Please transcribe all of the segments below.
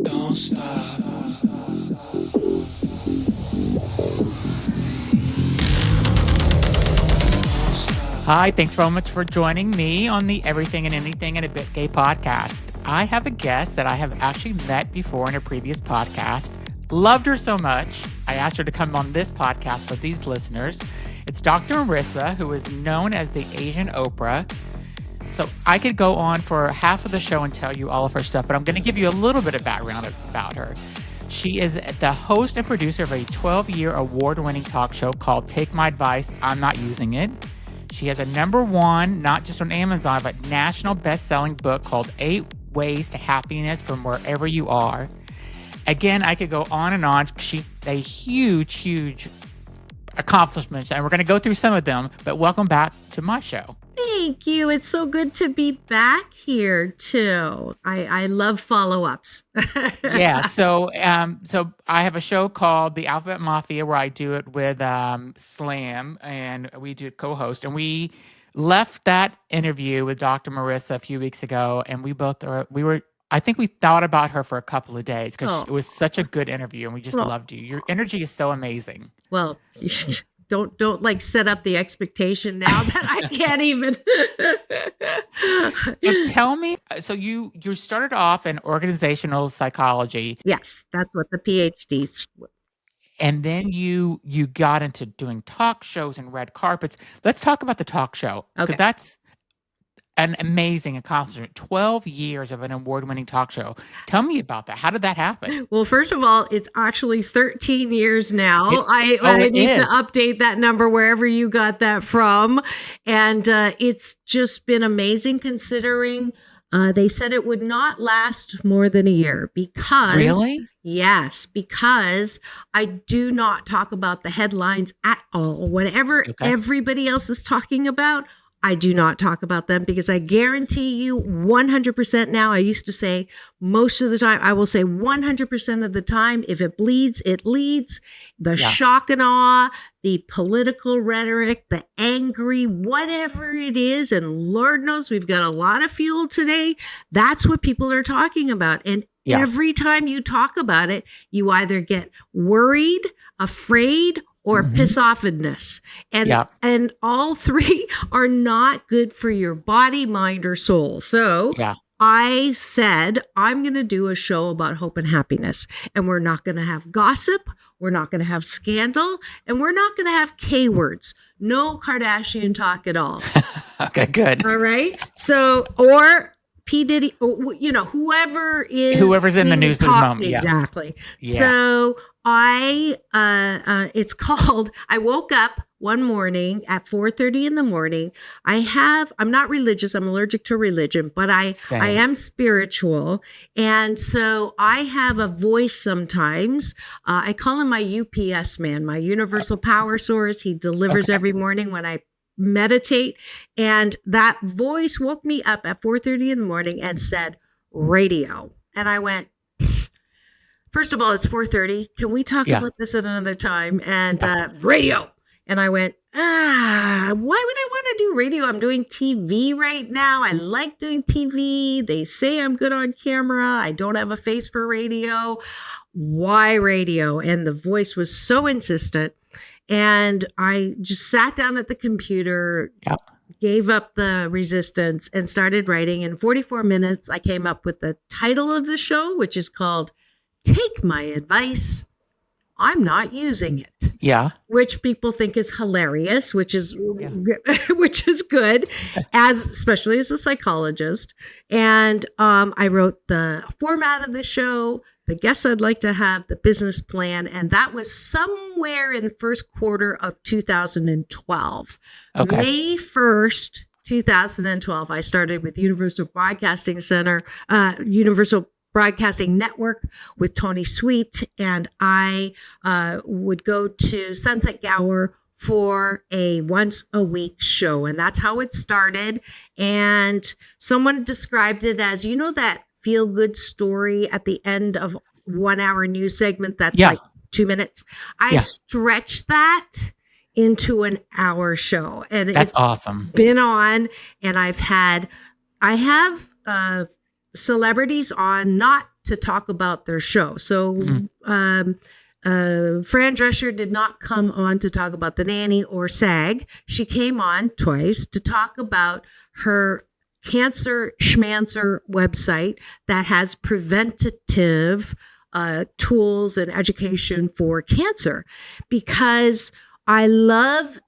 Don't stop. Hi, thanks so much for joining me on the Everything and Anything and a Bit Gay podcast. I have a guest that I have actually met before in a previous podcast. Loved her so much, I asked her to come on this podcast for these listeners. It's Dr. Marissa, who is known as the Asian Oprah. So I could go on for half of the show and tell you all of her stuff, but I'm going to give you a little bit of background about her. She is the host and producer of a 12-year award-winning talk show called Take My Advice, I'm Not Using It. She has a #1, not just on Amazon, but national best-selling book called 8 Ways to Happiness from Wherever You Are. Again, I could go on and on. She's a huge accomplishment, and we're going to go through some of them, but welcome back to my show. Thank you. It's so good to be back here too. I love follow-ups. Yeah. So I have a show called The Alphabet Mafia where I do it with Slam, and we do co-host. And we left that interview with Dr. Marissa a few weeks ago, and I think we thought about her for a couple of days because it was such a good interview, and we just loved you. Your energy is so amazing. Well, don't like set up the expectation now that I can't even. So tell me, so you started off in organizational psychology. Yes, that's what the PhD was. And then you got into doing talk shows and red carpets. Let's talk about the talk show. Okay. That's an amazing accomplishment. 12 years of an award-winning talk show. Tell me about that. How did that happen? Well, first of all, it's actually 13 years now. I need to update that number wherever you got that from. And it's just been amazing considering they said it would not last more than a year because... Really? Yes, because I do not talk about the headlines at all. Whatever everybody else is talking about, I do not talk about them because I guarantee you 100% now. I used to say most of the time, I will say 100% of the time, if it bleeds, it leads. The shock and awe, the political rhetoric, the angry, whatever it is. And Lord knows we've got a lot of fuel today. That's what people are talking about. And every time you talk about it, you either get worried, afraid, or piss offedness. And all three are not good for your body, mind, or soul. So I said, I'm going to do a show about hope and happiness. And we're not going to have gossip. We're not going to have scandal. And we're not going to have K words. No Kardashian talk at all. Okay, good. All right. So, or P. Diddy, whoever's in the news at the moment. Exactly. Yeah. So it's called, I woke up one morning at 4:30 in the morning. I'm not religious. I'm allergic to religion, but I am spiritual. And so I have a voice sometimes. I call him my UPS man, my universal power source. He delivers every morning when I meditate. And that voice woke me up at 4:30 in the morning and said, radio. And I went, first of all, it's 4:30. Can we talk about this at another time? And radio. And I went, why would I want to do radio? I'm doing TV right now. I like doing TV. They say I'm good on camera. I don't have a face for radio. Why radio? And the voice was so insistent. And I just sat down at the computer, gave up the resistance, and started writing. In 44 minutes, I came up with the title of the show, which is called Take My Advice, I'm Not Using It. Yeah. Which people think is hilarious, which is good, especially as a psychologist. And I wrote the format of the show, the guests I'd like to have, the business plan, and that was somewhere in the first quarter of 2012. Okay. May 1st, 2012, I started with Universal Broadcasting Network with Tony Sweet, and I would go to Sunset Gower for a once a week show. And that's how it started. And someone described it as, that feel good story at the end of 1 hour news segment. That's like 2 minutes. I stretched that into an hour show. And that's awesome. Been on, and I have celebrities on, not to talk about their show. So Mm. Fran Drescher did not come on to talk about The Nanny or SAG. She came on twice to talk about her Cancer Schmancer website that has preventative tools and education for cancer, because I love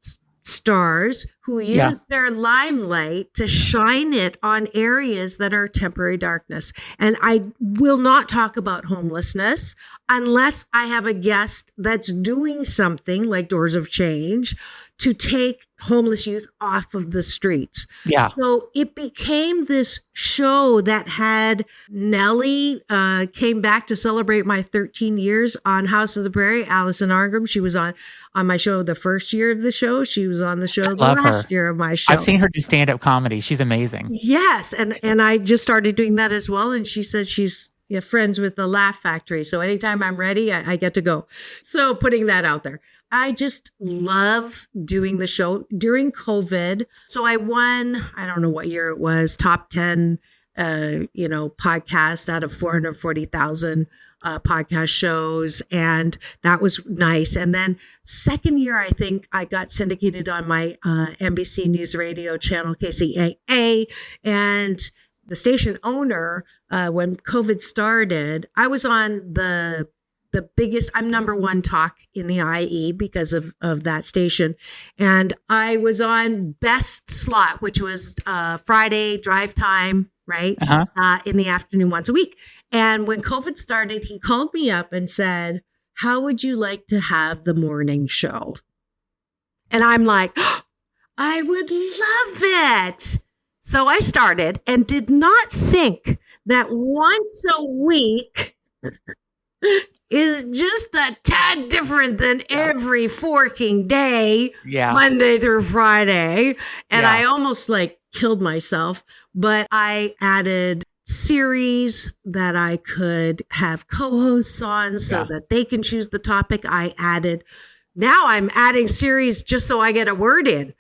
stars who use their limelight to shine it on areas that are temporary darkness. And I will not talk about homelessness unless I have a guest that's doing something like Doors of Change to take homeless youth off of the streets. Yeah. So it became this show that had Nellie came back to celebrate my 13 years on House of the Prairie. Allison Arngrim, she was on my show the first year of the show. She was on the show the last year of my show. I've seen her do stand-up comedy. She's amazing. Yes. And I just started doing that as well. And she said she's friends with the Laugh Factory. So anytime I'm ready, I get to go. So putting that out there. I just love doing the show during COVID. So I won, I don't know what year it was, top 10, podcast out of 440,000 podcast shows. And that was nice. And then second year, I think I got syndicated on my NBC News Radio channel, KCAA. And the station owner, when COVID started, I was on the biggest, I'm number one talk in the IE because of that station. And I was on best slot, which was Friday drive time, right? In the afternoon once a week. And when COVID started, he called me up and said, how would you like to have the morning show? And I'm like, oh, I would love it. So I started and did not think that once a week is just a tad different than every forking day, Monday through Friday. And I almost killed myself, but I added series that I could have co-hosts on so that they can choose the topic. Now I'm adding series just so I get a word in.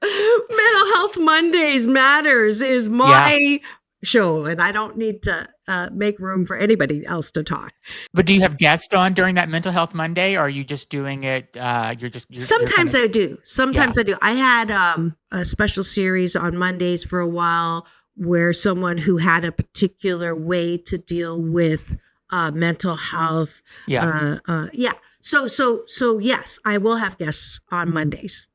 Mental Health Mondays Matters is my show, and I don't need to make room for anybody else to talk. But do you have guests on during that Mental Health Monday, or are you just doing it? Sometimes I do. I do. I had a special series on Mondays for a while where someone who had a particular way to deal with mental health. So yes, I will have guests on Mondays.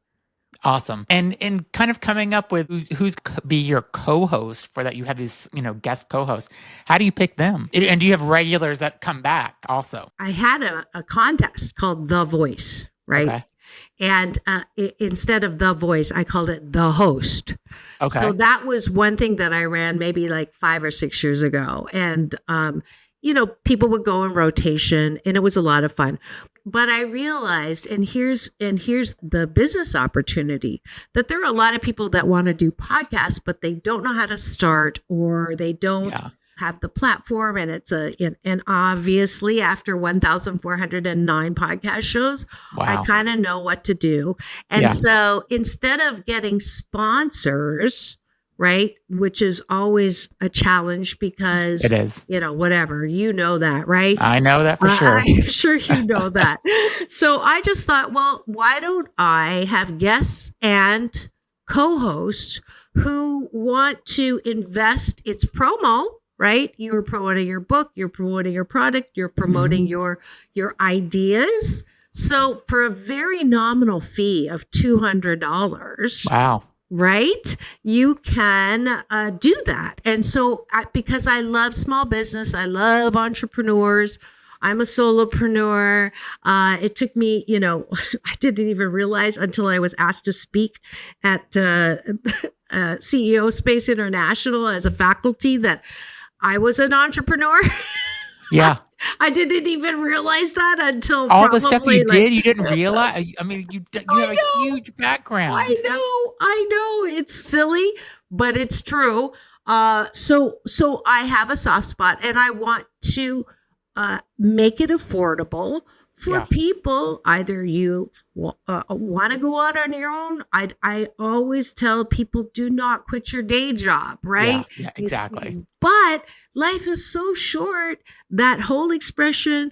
Awesome. And kind of coming up with who's be your co-host for that, you have these, guest co-hosts. How do you pick them? And do you have regulars that come back also? I had a contest called The Voice, right? Okay. And instead of The Voice, I called it The Host. Okay. So that was one thing that I ran maybe 5 or 6 years ago. And, people would go in rotation and it was a lot of fun. But I realized, and here's the business opportunity, that there are a lot of people that want to do podcasts, but they don't know how to start, or they don't have the platform. And and obviously after 1,409 podcast shows, I kind of know what to do. And so instead of getting sponsors, right, which is always a challenge because it is, whatever, that, right? I know that for sure. I'm sure you know that. So I just thought, well, why don't I have guests and co-hosts who want to invest? It's promo, right? You're promoting your book, you're promoting your product, you're promoting your ideas. So for a very nominal fee of $200. Wow. Right? You can do that. And so because I love small business, I love entrepreneurs, I'm a solopreneur. It took me, I didn't even realize until I was asked to speak at CEO Space International as a faculty that I was an entrepreneur. Yeah. I didn't even realize that until all the stuff you did. You didn't realize. I mean, you have a huge background. I know. It's silly, but it's true. So I have a soft spot, and I want to make it affordable for people. Either you want to go out on your own, I always tell people, do not quit your day job, right? Yeah, exactly. But life is so short. That whole expression,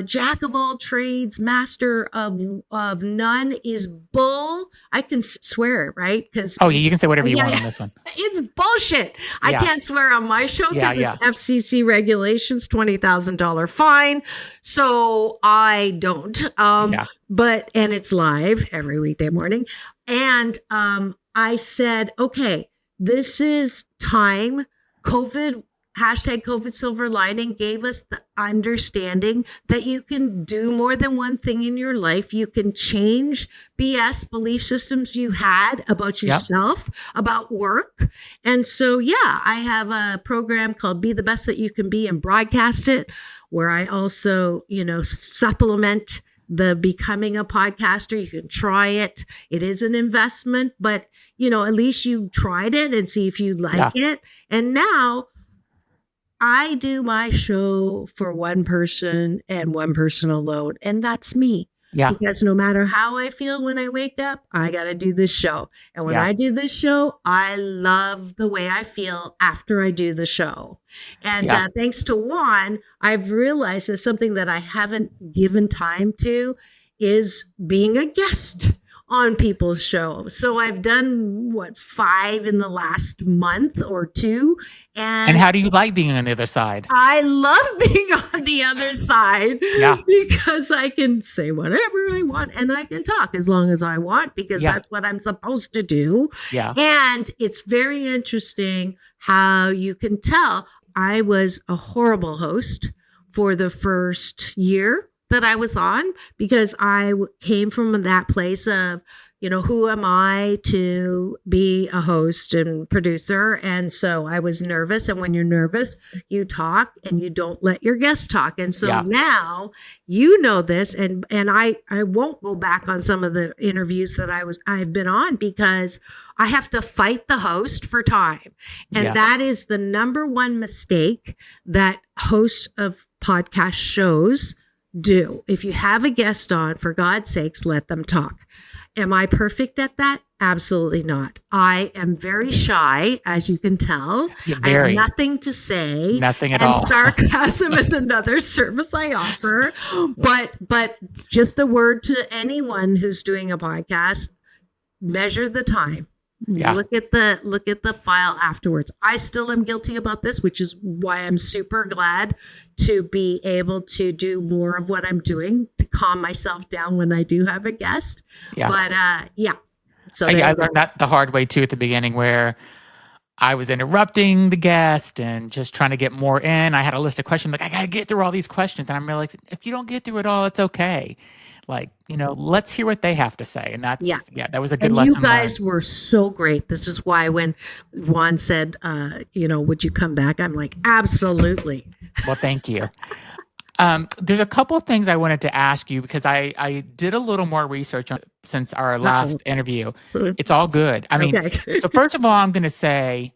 jack of all trades, master of none, is bull. I can swear, right? Because you can say whatever you want on this one. It's bullshit. I can't swear on my show because it's FCC regulations, $20,000 fine. So I don't. But and it's live every weekday morning. And I said, okay, this is time. COVID, #COVID silver lining, gave us the understanding that you can do more than one thing in your life. You can change BS belief systems you had about yourself, about work. And so, I have a program called Be the Best That You Can Be and broadcast it, where I also, supplement the becoming a podcaster. You can try it. It is an investment, but at least you tried it and see if you like it. And now I do my show for one person and one person alone, and that's me. Yeah. Because no matter how I feel when I wake up, I got to do this show. And when I do this show, I love the way I feel after I do the show. And thanks to Juan, I've realized that something that I haven't given time to is being a guest on people's shows. So I've done 5 in the last month or 2. And how do you like being on the other side? I love being on the other side because I can say whatever I want and I can talk as long as I want because that's what I'm supposed to do. Yeah. And it's very interesting how you can tell I was a horrible host for the first year that I was on because I came from that place of, who am I to be a host and producer? And so I was nervous. And when you're nervous, you talk and you don't let your guests talk. And so now this, and I won't go back on some of the interviews that I've been on because I have to fight the host for time. And that is the number one mistake that hosts of podcast shows do. If you have a guest on, for God's sakes, let them talk. Am I perfect at that? Absolutely not. I am very shy, as you can tell. I have nothing to say. Nothing at all. And sarcasm is another service I offer. But just a word to anyone who's doing a podcast, measure the time. Yeah. Look at the file afterwards. I still am guilty about this, which is why I'm super glad to be able to do more of what I'm doing to calm myself down when I do have a guest. Yeah. But So I learned that the hard way too at the beginning, where I was interrupting the guest and just trying to get more in. I had a list of questions, like I gotta get through all these questions, and I'm realizing if you don't get through it all, it's okay. Like, let's hear what they have to say. And that's, that was a good lesson. You guys were so great. This is why when Juan said, would you come back? I'm like, absolutely. Well, thank you. There's a couple of things I wanted to ask you because I did a little more research since our last interview. It's all good. I mean, so first of all, I'm going to say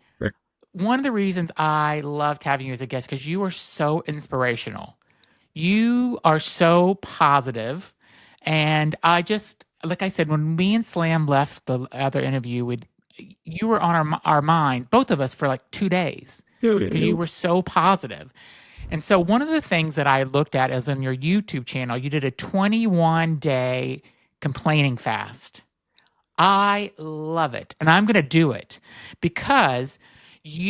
one of the reasons I loved having you as a guest, because you are so inspirational. You are so positive. And I just, like I said, when me and Slam left the other interview, you were on our mind, both of us, for like 2 days because you were so positive. And so one of the things that I looked at is on your YouTube channel, you did a 21-day complaining fast. I love it. And I'm going to do it because I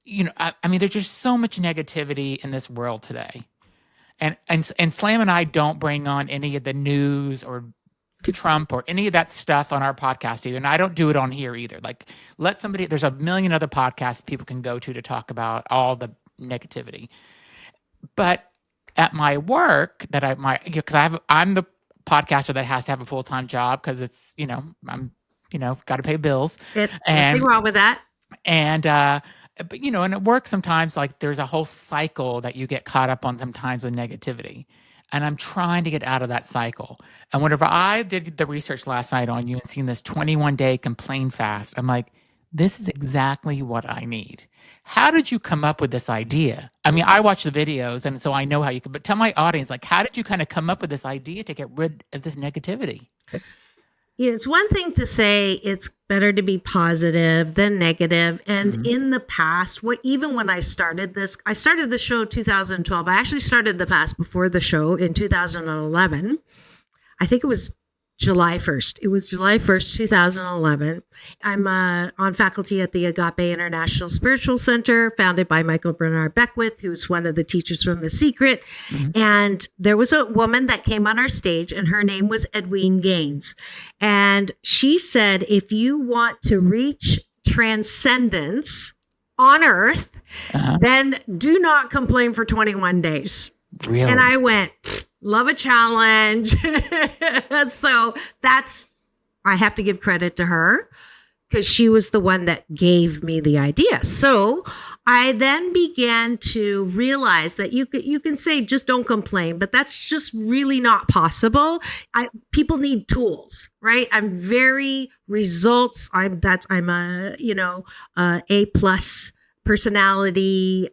mean, there's just so much negativity in this world today. And Slam and I don't bring on any of the news or Trump or any of that stuff on our podcast either. And I don't do it on here either. Like, there's a million other podcasts people can go to talk about all the negativity. But at my work because I'm the podcaster that has to have a full-time job because it's, I'm, got to pay bills. Nothing wrong with that. And, but, and at work sometimes, like, there's a whole cycle that you get caught up on sometimes with negativity. And I'm trying to get out of that cycle. And whenever I did the research last night on you and seen this 21-day complain fast, I'm like, this is exactly what I need. How did you come up with this idea? I mean, I watch the videos, and so I know how you can, but tell my audience, like, how did you kind of come up with this idea to get rid of this negativity? Yeah, it's one thing to say it's better to be positive than negative. And in the past, even when I started the show in 2012. I actually started the fast before the show in 2011. I think it was July 1st. It was July 1st, 2011. I'm on faculty at the Agape International Spiritual Center, founded by Michael Bernard Beckwith, who's one of the teachers from The Secret. And there was a woman that came on our stage, and her name was Edwene Gaines. And she said, if you want to reach transcendence on earth, then do not complain for 21 days. Really? And I went, love a challenge. So I have to give credit to her because she was the one that gave me the idea. So I then began to realize that you can say, just don't complain, but that's just really not possible. People need tools, right? I'm very results. I'm a A+ personality,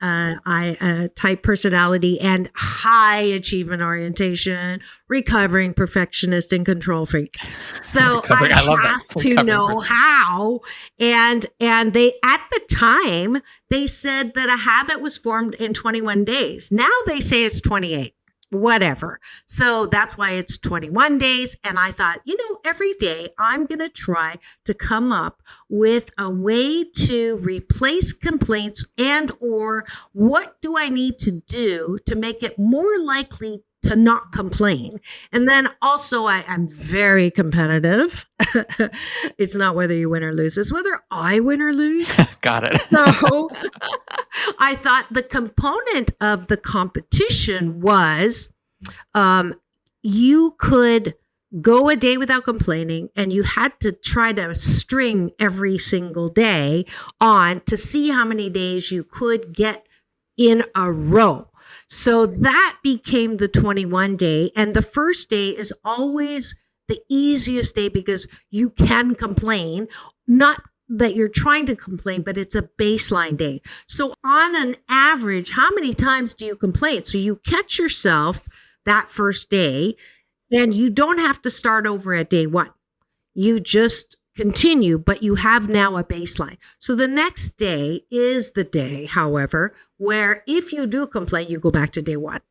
type personality, and high achievement orientation, recovering perfectionist and control freak. So I have to know how. And they, at the time, they said that a habit was formed in 21 days. Now they say it's 28. Whatever. So that's why it's 21 days. And I thought, every day I'm going to try to come up with a way to replace complaints or what do I need to do to make it more likely to not complain. And then also I'm very competitive. It's not whether you win or lose, it's whether I win or lose. Got it. So I thought the component of the competition was you could go a day without complaining, and you had to try to string every single day on to see how many days you could get in a row. So that became the 21 day. And the first day is always the easiest day because you can complain, not that you're trying to complain, but it's a baseline day. So on an average, how many times do you complain? So you catch yourself that first day, and you don't have to start over at day one. You just continue, but you have now a baseline. So the next day is the day, however, where if you do complain, you go back to day one.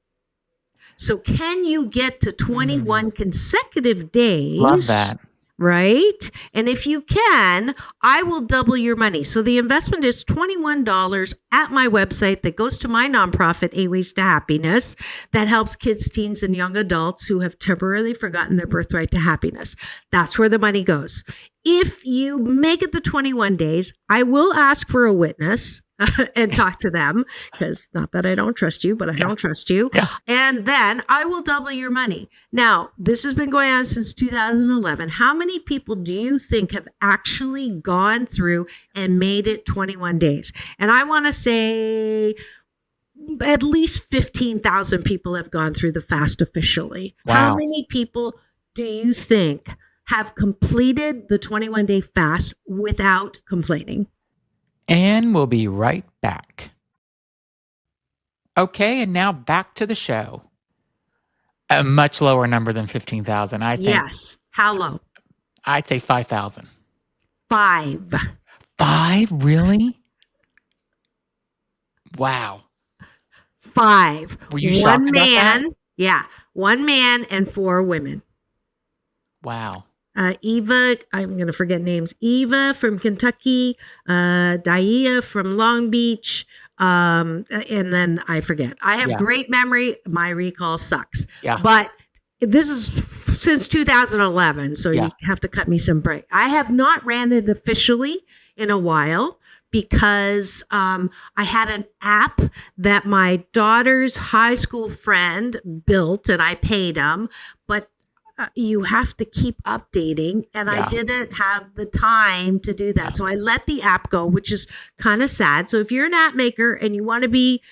So can you get to 21 consecutive days? Love that. Right? And if you can, I will double your money. So the investment is $21 at my website that goes to my nonprofit, A Ways to Happiness, that helps kids, teens, and young adults who have temporarily forgotten their birthright to happiness. That's where the money goes. If you make it the 21 days, I will ask for a witness and talk to them, because not that I don't trust you, but I don't trust you. Yeah. And then I will double your money. Now, this has been going on since 2011. How many people do you think have actually gone through and made it 21 days? And I want to say at least 15,000 people have gone through the fast officially. Wow. How many people do you think have completed the 21-day fast without complaining? And we'll be right back. Okay, and now back to the show. A much lower number than 15,000, I think. Yes. How low? I'd say 5,000. 5. 5? Really? Wow. 5. Were you shocked about that? Yeah. 1 man and 4 women. Wow. Eva, I'm going to forget names. Eva from Kentucky, Daia from Long Beach, and then I forget. I have great memory. My recall sucks. Yeah. But this is since 2011, so you have to cut me some break. I have not ran it officially in a while because I had an app that my daughter's high school friend built, and I paid him, but you have to keep updating, and I didn't have the time to do that. So I let the app go, which is kind of sad. So if you're an app maker and you want to be,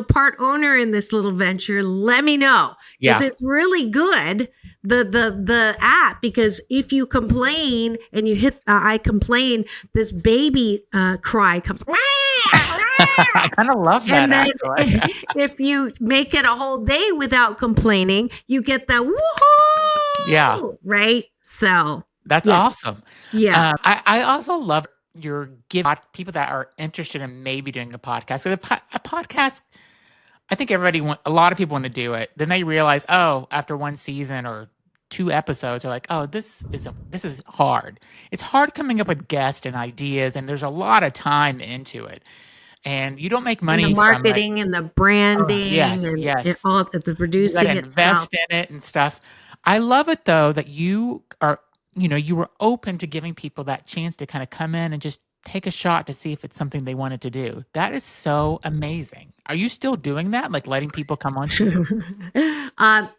part owner in this little venture, let me know, because it's really good, the app, because if you complain and you hit I complain, this baby cry comes. I kind of love that. And then if you make it a whole day without complaining, you get the woohoo. Yeah. Right. So that's awesome. Yeah. I also love your give people that are interested in maybe doing a podcast. So a podcast, I think a lot of people want to do it. Then they realize, after one season or 2 episodes, they're like, this is hard. It's hard coming up with guests and ideas, and there's a lot of time into it. And you don't make money and the marketing and the branding and all the producing. You gotta invest in it and stuff. I love it though that you are, you were open to giving people that chance to kind of come in and just take a shot to see if it's something they wanted to do. That is so amazing. Are you still doing that? Like letting people come on to you?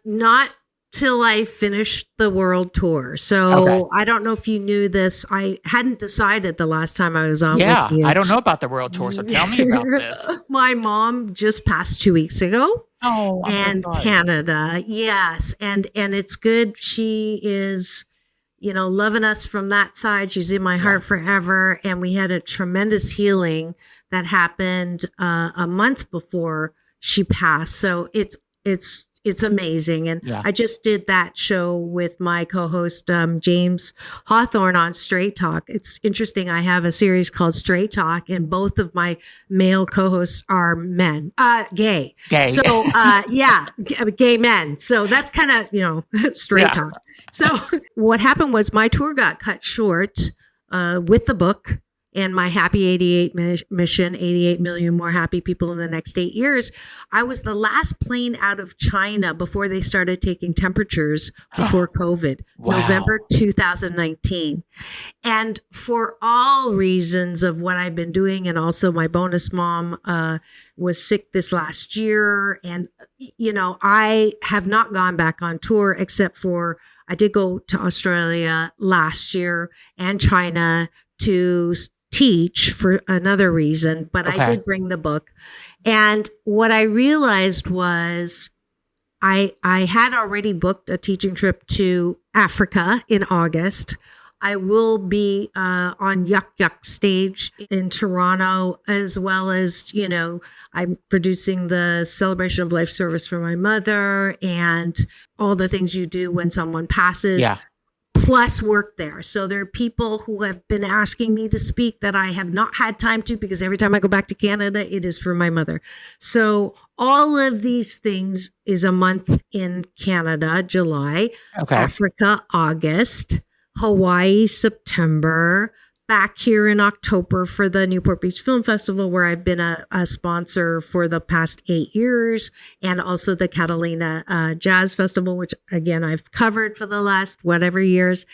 Not till I finished the world tour. So I don't know if you knew this. I hadn't decided the last time I was on with you. I don't know about the world tour. So tell me about this. My mom just passed 2 weeks ago. Oh, and Canada. Yes. And it's good. She is, loving us from that side. She's in my heart forever. And we had a tremendous healing that happened a month before she passed. So it's amazing. And I just did that show with my co-host, James Hawthorne, on Straight Talk. It's interesting. I have a series called Straight Talk, and both of my male co-hosts are men, gay. So, gay men. So that's kind of, straight talk. So what happened was my tour got cut short with the book. And my Happy 88 mission, 88 million more happy people in the next 8 years. I was the last plane out of China before they started taking temperatures before COVID, November 2019. And for all reasons of what I've been doing, and also my bonus mom was sick this last year. And, I have not gone back on tour except for I did go to Australia last year and China to teach for another reason, but I did bring the book. And what I realized was I had already booked a teaching trip to Africa in August. I will be on Yuck Yuck stage in Toronto, as well as, I'm producing the Celebration of Life service for my mother and all the things you do when someone passes. Plus work there. So there are people who have been asking me to speak that I have not had time to, because every time I go back to Canada, it is for my mother. So all of these things is a month in Canada, July, Africa, August, Hawaii, September, back here in October for the Newport Beach Film Festival, where I've been a sponsor for the past 8 years, and also the Catalina Jazz Festival, which again, I've covered for the last whatever years.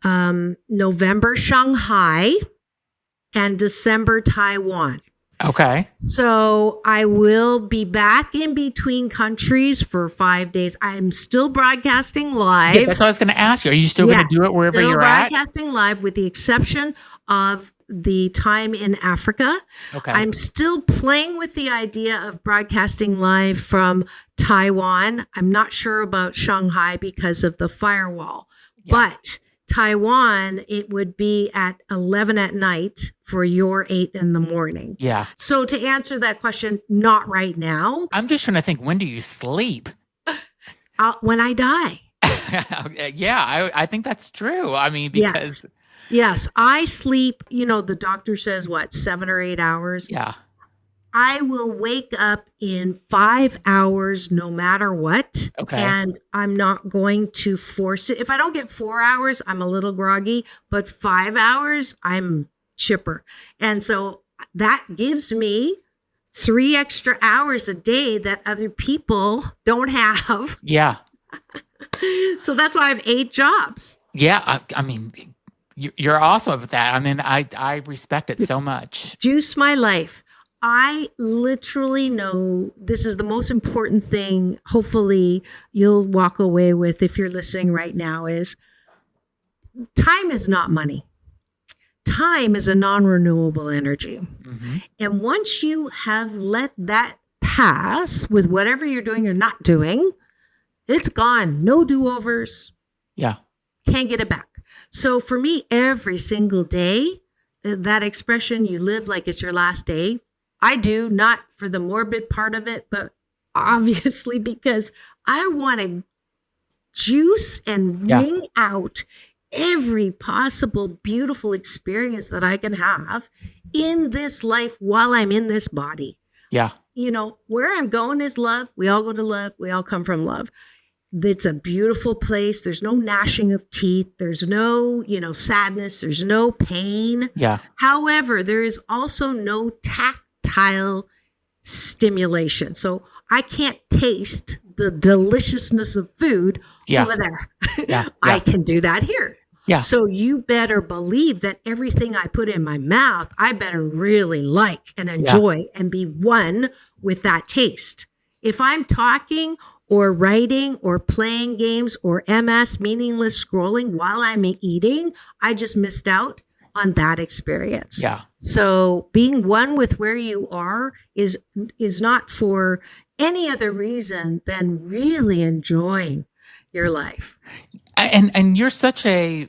November, Shanghai, and December, Taiwan. Okay. So I will be back in between countries for 5 days. I'm still broadcasting live. Yeah, that's what I was going to ask you. Are you still going to do it wherever you're at? Broadcasting live, with the exception of the time in Africa. Okay. I'm still playing with the idea of broadcasting live from Taiwan. I'm not sure about Shanghai because of the firewall, but Taiwan, it would be at 11 at night for your 8 in the morning. Yeah. So to answer that question, not right now. I'm just trying to think, when do you sleep? When I die. I think that's true. I mean, because... Yes, I sleep, the doctor says, 7 or 8 hours? Yeah. I will wake up in 5 hours no matter what. Okay. And I'm not going to force it. If I don't get 4 hours, I'm a little groggy, but 5 hours, I'm chipper. And so that gives me 3 extra hours a day that other people don't have. Yeah. So that's why I have 8 jobs. Yeah. I mean, you're awesome at that. I mean, I respect it so much. Juice my life. I literally know this is the most important thing. Hopefully you'll walk away with, if you're listening right now, is time is not money. Time is a non-renewable energy. Mm-hmm. And once you have let that pass with whatever you're doing or not doing, it's gone. No do-overs. Yeah. Can't get it back. So for me, every single day, that expression, you live like it's your last day, I do, not for the morbid part of it, but obviously because I want to juice and wring out every possible beautiful experience that I can have in this life while I'm in this body. Yeah. You know, where I'm going is love. We all go to love. We all come from love. It's a beautiful place. There's no gnashing of teeth. There's no, sadness. There's no pain. Yeah. However, there is also no tactile stimulation. So I can't taste the deliciousness of food over there. Yeah. I can do that here. Yeah. So you better believe that everything I put in my mouth, I better really like and enjoy and be one with that taste. If I'm talking or writing or playing games or MS, meaningless scrolling while I'm eating, I just missed out on that experience. Yeah. So being one with where you are is not for any other reason than really enjoying your life. And you're such a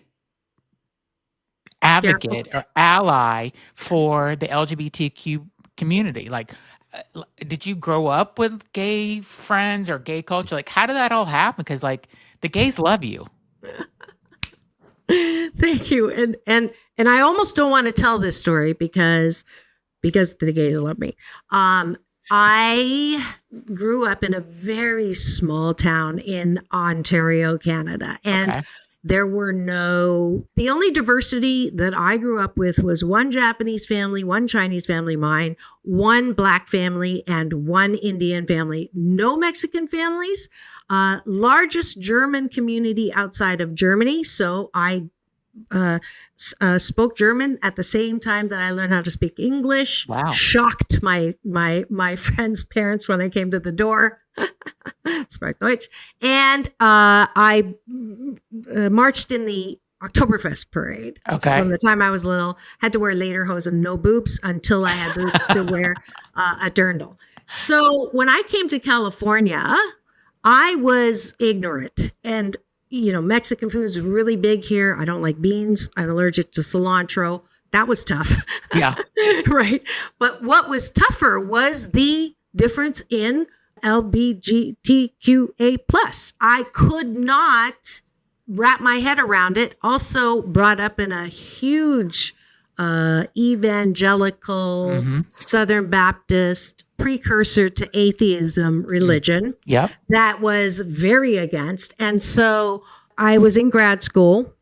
advocate or ally for the LGBTQ community. Like, did you grow up with gay friends or gay culture? Like, how did that all happen? Because like the gays love you. Thank you. And I almost don't want to tell this story because the gays love me. I grew up in a very small town in Ontario, Canada, and there were the only diversity that I grew up with was one Japanese family, one Chinese family, mine, one Black family, and one Indian family. No Mexican families. Largest German community outside of Germany. So I spoke German at the same time that I learned how to speak English. Wow. Shocked my friends' parents when I came to the door. Sprach Deutsch. And I marched in the Oktoberfest parade. Okay. From the time I was little, had to wear lederhosen and no boobs until I had boobs to wear a dirndl. So when I came to California, I was ignorant, and Mexican food is really big here. I don't like beans. I'm allergic to cilantro. That was tough. Yeah. Right. But what was tougher was the difference in LGBTQA+. I could not wrap my head around it. Also brought up in a huge evangelical Southern Baptist precursor to atheism religion that was very against. And so I was in grad school,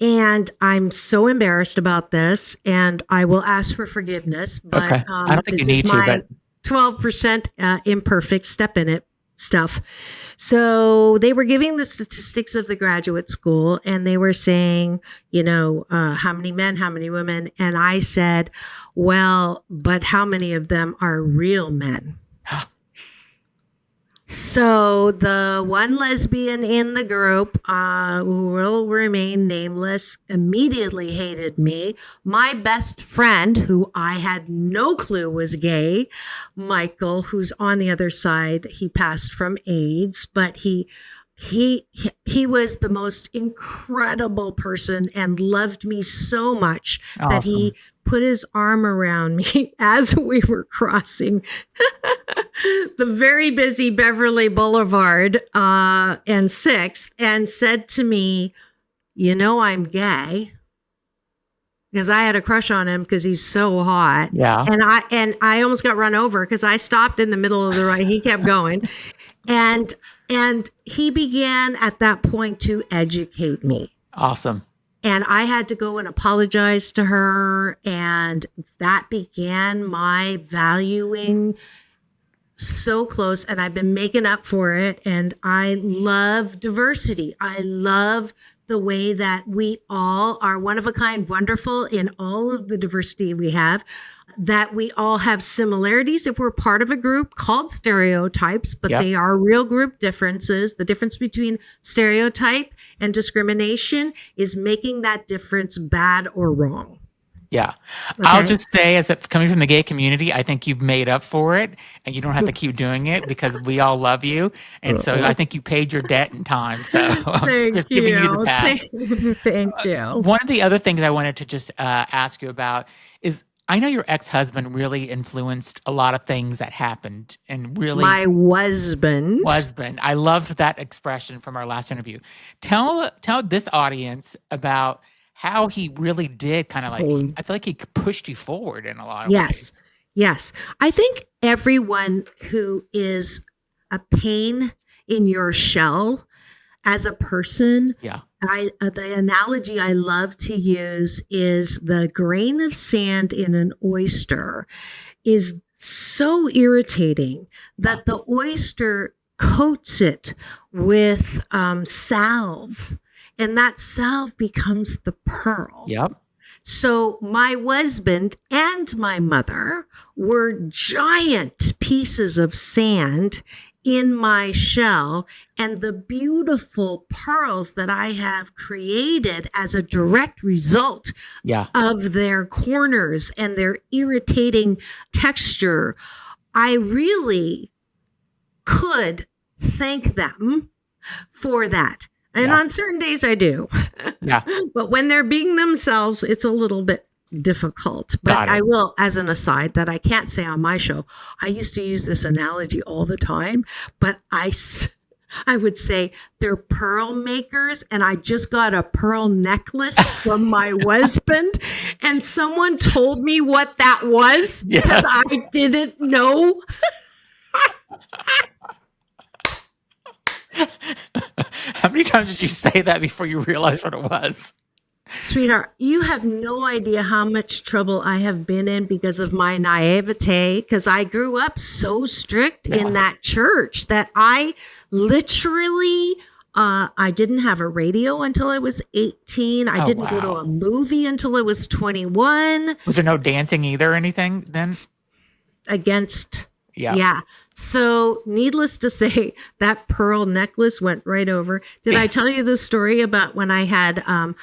and I'm so embarrassed about this, and I will ask for forgiveness, but I don't think you need to, but 12% imperfect step in it stuff. So they were giving the statistics of the graduate school, and they were saying, how many men, how many women? And I said, well, but how many of them are real men? So the one lesbian in the group, who will remain nameless, immediately hated me. My best friend, who I had no clue was gay, Michael, who's on the other side, he passed from AIDS, but he was the most incredible person and loved me so much that he put his arm around me as we were crossing the very busy Beverly Boulevard and 6th, and said to me, I'm gay, because I had a crush on him because he's so hot. Yeah. And I almost got run over because I stopped in the middle of the ride. He kept going. And he began at that point to educate me. Awesome. And I had to go and apologize to her. And that began my valuing so close. And I've been making up for it. And I love diversity. I love the way that we all are one of a kind, wonderful in all of the diversity we have. that we all have similarities if we're part of a group called stereotypes, but they are real group differences. The difference between stereotype and discrimination is making that difference bad or wrong. Yeah. Okay. I'll just say, as if coming from the gay community, I think you've made up for it and you don't have to keep doing it because we all love you. And so I think you paid your debt in time. So I'm just giving you the pass. Thank you. One of the other things I wanted to just ask you about is, I know your ex-husband really influenced a lot of things that happened, and really my husband. I loved that expression from our last interview. Tell this audience about how he really did kind of like, I feel like he pushed you forward in a lot of ways. Yes. I think everyone who is a pain in your shell as a person, the analogy I love to use is the grain of sand in an oyster is so irritating that the oyster coats it with salve. And that salve becomes the pearl. Yep. So my husband and my mother were giant pieces of sand in my shell, and the beautiful pearls that I have created as a direct result of their corners and their irritating texture, I really could thank them for that. And on certain days I do. But when they're being themselves, it's a little bit difficult. But I will, as an aside, that I can't say on my show, I used to use this analogy all the time, but I would say they're pearl makers, and I just got a pearl necklace from my husband, and someone told me what that was because I didn't know. How many times did you say that before you realized what it was? Sweetheart, you have no idea how much trouble I have been in because of my naivete, because I grew up so strict in that church that I literally, I didn't have a radio until I was 18. I didn't go to a movie until I was 21. Was there no dancing either or anything then? Yeah. So needless to say, that pearl necklace went right over. Did I tell you the story about when I had a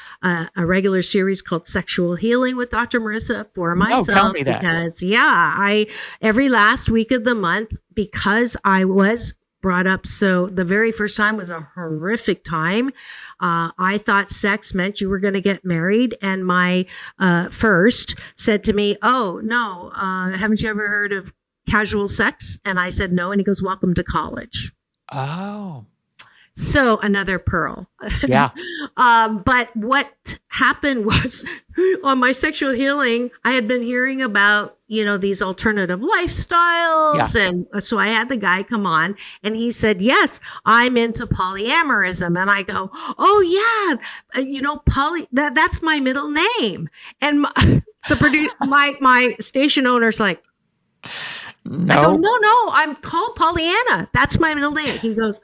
regular series called Sexual Healing with Dr. Marissa for myself? No, tell me that. Because I every last week of the month, because I was brought up. So the very first time was a horrific time. I thought sex meant you were going to get married. And my first said to me, "Oh, no, haven't you ever heard of casual sex?" And I said no. And he goes, "Welcome to college." Oh. So another pearl. Yeah. But what happened was on my sexual healing, I had been hearing about, these alternative lifestyles. Yeah. And so I had the guy come on and he said, "Yes, I'm into polyamorism." And I go, "Oh yeah, that's my middle name." And my station owner's like, "No." I go, no, I'm called Pollyanna. That's my middle name. He goes,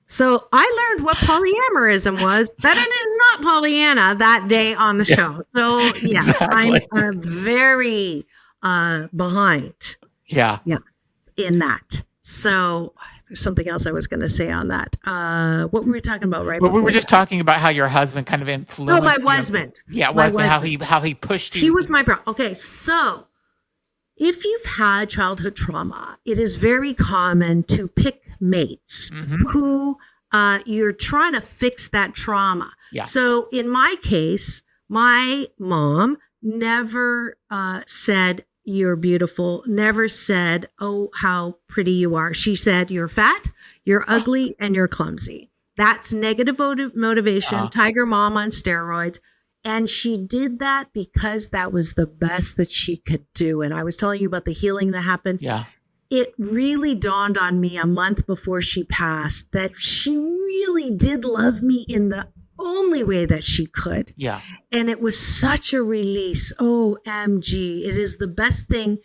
so I learned what polyamorism was, that it is not Pollyanna that day on the show. So yes, exactly. I'm very behind. Yeah. In that. So there's something else I was going to say on that. What were we talking about right before? We were just talking about how your husband kind of influenced. Oh, my husband. How he pushed you. He was my bro. Okay, so if you've had childhood trauma, it is very common to pick mates who you're trying to fix that trauma. Yeah. So in my case, my mom never said, "You're beautiful," never said, "Oh, how pretty you are." She said, "You're fat, you're ugly, and you're clumsy." That's negative motivation, tiger mom on steroids. And she did that because that was the best that she could do. And I was telling you about the healing that happened. Yeah. It really dawned on me a month before she passed that she really did love me in the only way that she could. Yeah. And it was such a release. OMG. It is the best thing.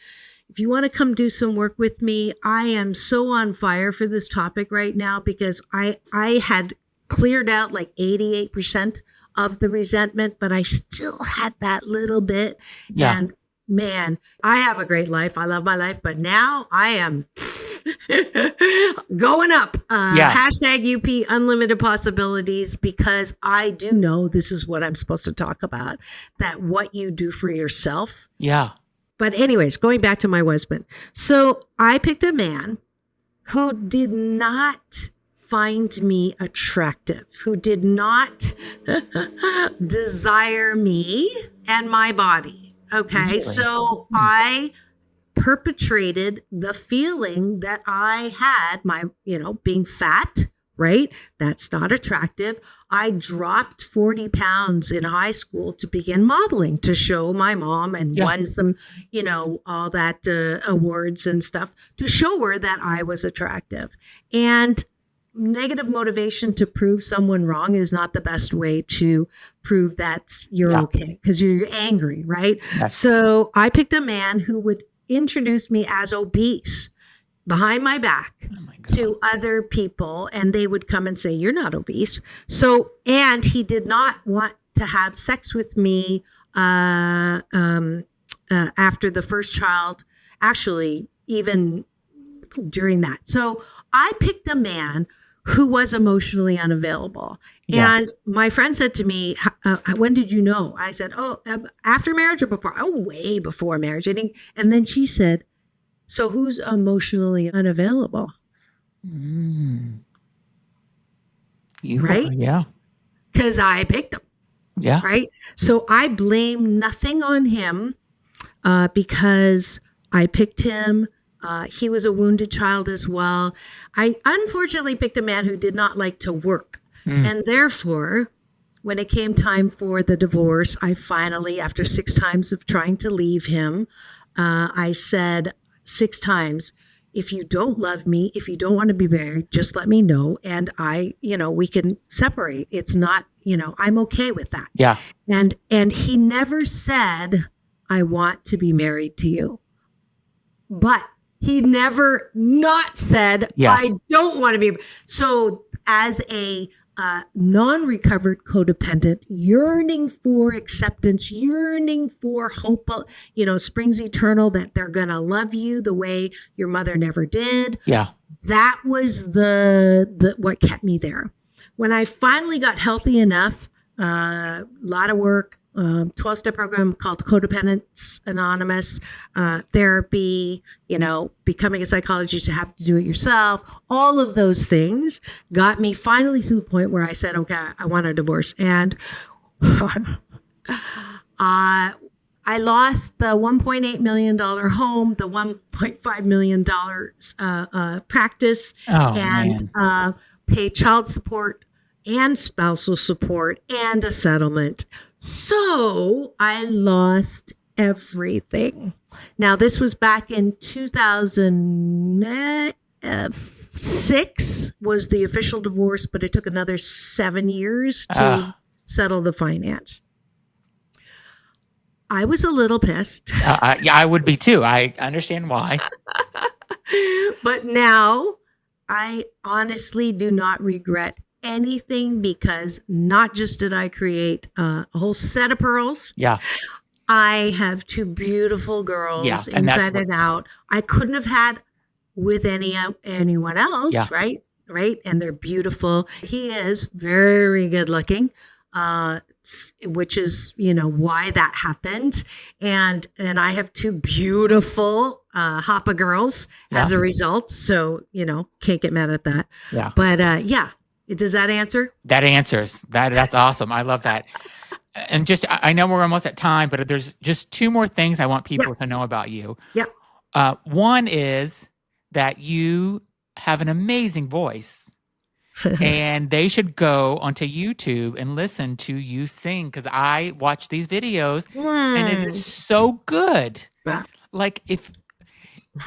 If you want to come do some work with me, I am so on fire for this topic right now because I had cleared out like 88% of the resentment, but I still had that little bit. Yeah. And man, I have a great life. I love my life, but now I am going up. Hashtag UP unlimited possibilities, because I do know this is what I'm supposed to talk about, that what you do for yourself. Yeah. But anyways, going back to my husband. So I picked a man who did not find me attractive, who did not desire me and my body. Okay. Really? So I perpetrated the feeling that I had, being fat, right? That's not attractive. I dropped 40 pounds in high school to begin modeling, to show my mom, and won some, all that awards and stuff to show her that I was attractive. And negative motivation to prove someone wrong is not the best way to prove that you're okay, because you're angry, right? Yes. So I picked a man who would introduce me as obese behind my back to other people, and they would come and say, "You're not obese." So, and he did not want to have sex with me after the first child, actually, even during that. So I picked a man who was emotionally unavailable. Yeah. And my friend said to me, when did you know? I said, after marriage or before? Oh, way before marriage. And then she said, so who's emotionally unavailable? You right? Are, yeah. Because I picked him. Yeah. Right? So I blame nothing on him because I picked him. He was a wounded child as well. I unfortunately picked a man who did not like to work. And therefore, when it came time for the divorce, I finally, after 6 times of trying to leave him, I said 6 times, if you don't love me, if you don't want to be married, just let me know. And we can separate. It's not, I'm okay with that. Yeah. And he never said, I want to be married to you. But he never not said, I don't want to be. So as a non-recovered codependent, yearning for acceptance, yearning for hope, springs eternal, that they're going to love you the way your mother never did. Yeah. That was the what kept me there. When I finally got healthy enough, a lot of work, 12-step program called Codependence Anonymous, therapy, becoming a psychologist, you have to do it yourself. All of those things got me finally to the point where I said, okay, I want a divorce. And I lost the $1.8 million home, the $1.5 million practice, and paid child support and spousal support and a settlement. So I lost everything. Now, this was back in 2006 was the official divorce, but it took another 7 years to settle the finance. I was a little pissed. I would be too. I understand why. But now I honestly do not regret anything, because not just did I create a whole set of pearls. Yeah. I have 2 beautiful girls inside and out. I couldn't have had with anyone else, right? Right. And they're beautiful. He is very good looking, which is, why that happened. And I have 2 beautiful Hapa girls as a result. So, can't get mad at that. Yeah. But does that answer? That answers. That's awesome. I love that. And I know we're almost at time, but there's just 2 more things I want people to know about you. Yeah. One is that you have an amazing voice. And they should go onto YouTube and listen to you sing, because I watch these videos and it is so good. Like if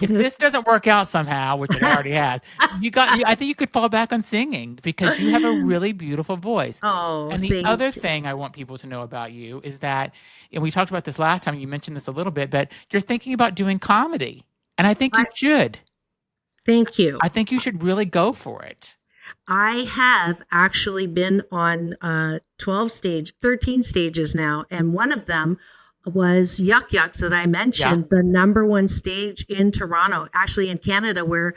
this doesn't work out somehow, which it already has, I think you could fall back on singing, because you have a really beautiful voice. Oh, and the other thing I want people to know about you is that, and we talked about this last time, you mentioned this a little bit, but you're thinking about doing comedy. And I think you should. Thank you. I think you should really go for it. I have actually been on 13 stages now. And one of them was Yuck Yucks that I mentioned, the number one stage in Toronto, actually in Canada, where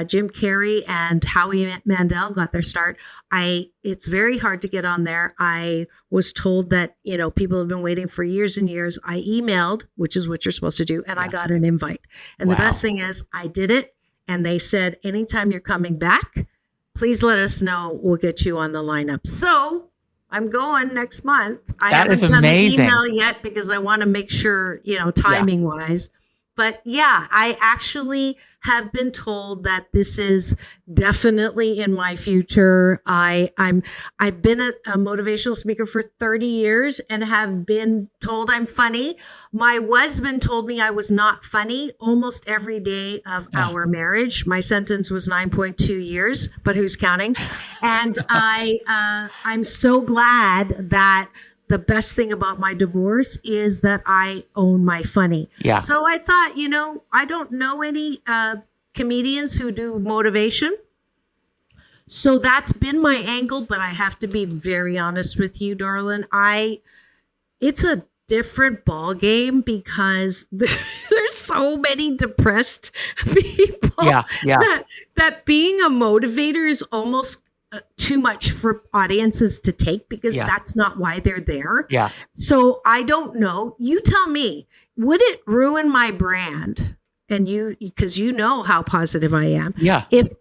Jim Carrey and Howie Mandel got their start. It's very hard to get on there. I was told that, people have been waiting for years and years. I emailed, which is what you're supposed to do, and I got an invite. And the best thing is I did it, and they said, anytime you're coming back, please let us know. We'll get you on the lineup. So I'm going next month. I haven't done the email yet because I want to make sure, timing wise. But yeah, I actually have been told that this is definitely in my future. I've been a motivational speaker for 30 years and have been told I'm funny. My husband told me I was not funny almost every day of our marriage. My sentence was 9.2 years, but who's counting? And I'm so glad that the best thing about my divorce is that I own my funny. Yeah. So I thought, I don't know any comedians who do motivation. So that's been my angle, but I have to be very honest with you, darling. It's a different ball game because there's so many depressed people. That being a motivator is almost too much for audiences to take because that's not why they're there. Yeah. So I don't know. You tell me, would it ruin my brand? And because you know how positive I am. Yeah. If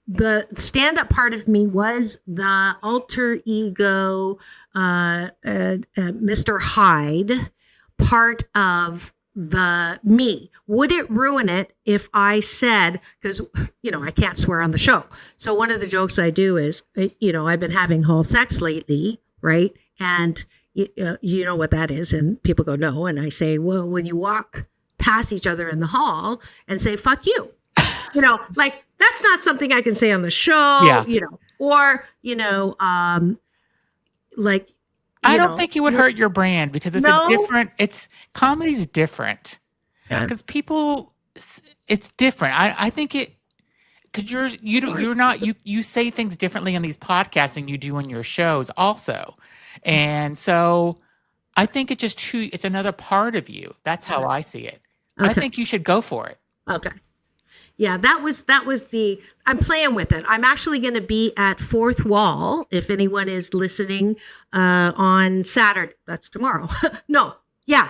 the stand-up part of me was the alter ego, Mr. Hyde part of the me, would it ruin it if I said, because I can't swear on the show, so one of the jokes I do is I've been having whole sex lately, right? And you know what that is, and people go no, and I say, well, when you walk past each other in the hall and say fuck you, like that's not something I can say on the show. Or like I don't think it would hurt your brand because it's comedy's different. Because people, it's different. I think because you say things differently on these podcasts than you do on your shows also. And so I think it's another part of you. That's how I see it. Okay. I think you should go for it. Okay. Yeah, that was I'm playing with it. I'm actually going to be at Fourth Wall. If anyone is listening on Saturday, that's tomorrow.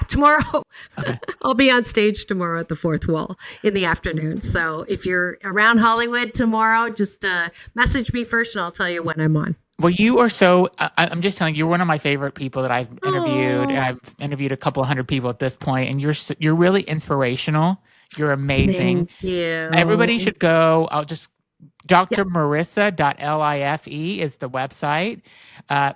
Tomorrow. Okay. I'll be on stage tomorrow at the Fourth Wall in the afternoon. So if you're around Hollywood tomorrow, just message me first and I'll tell you when I'm on. Well, you are I'm just telling you, you're one of my favorite people that I've interviewed. And I've interviewed a couple of hundred people at this point, and you're really inspirational. You're amazing. Thank you. Everybody should go. drmarissa.life is the website.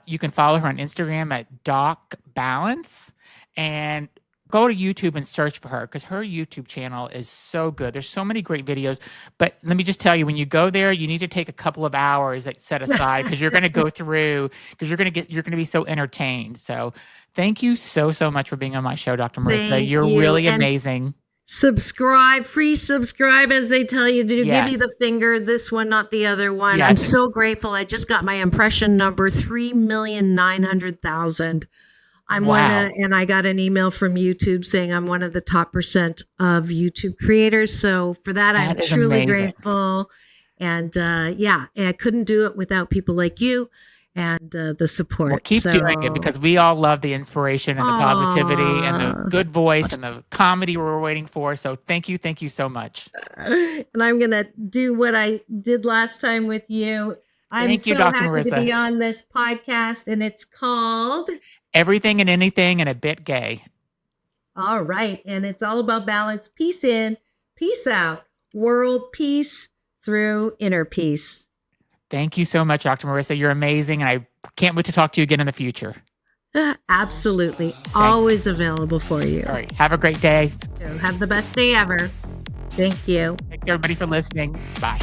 You can follow her on Instagram at Doc Balance and go to YouTube and search for her because her YouTube channel is so good. There's so many great videos. But let me just tell you, when you go there, you need to take a couple of hours that set aside because you're going to go through because you're going to be so entertained. So thank you so much for being on my show, Dr. Marissa. You're really amazing. Free subscribe as they tell you to do. Yes. Give me the finger, this one, not the other one. Yes. I'm so grateful. I just got my impression number, 3,900,000. And I got an email from YouTube saying I'm one of the top % of YouTube creators. So for that I'm truly grateful. And I couldn't do it without people like you and the support. Well, keep doing it because we all love the inspiration and the positivity and the good voice and the comedy we're waiting for. So thank you so much. And I'm going to do what I did last time with you. I'm so happy Marissa. To be on this podcast, and it's called Everything and Anything and a Bit Gay. All right. And it's all about balance. Peace in, peace out. World peace through inner peace. Thank you so much, Dr. Marissa. You're amazing. And I can't wait to talk to you again in the future. Absolutely. Thanks. Always available for you. All right. Have a great day. Have the best day ever. Thank you. Thanks, everybody, for listening. Bye.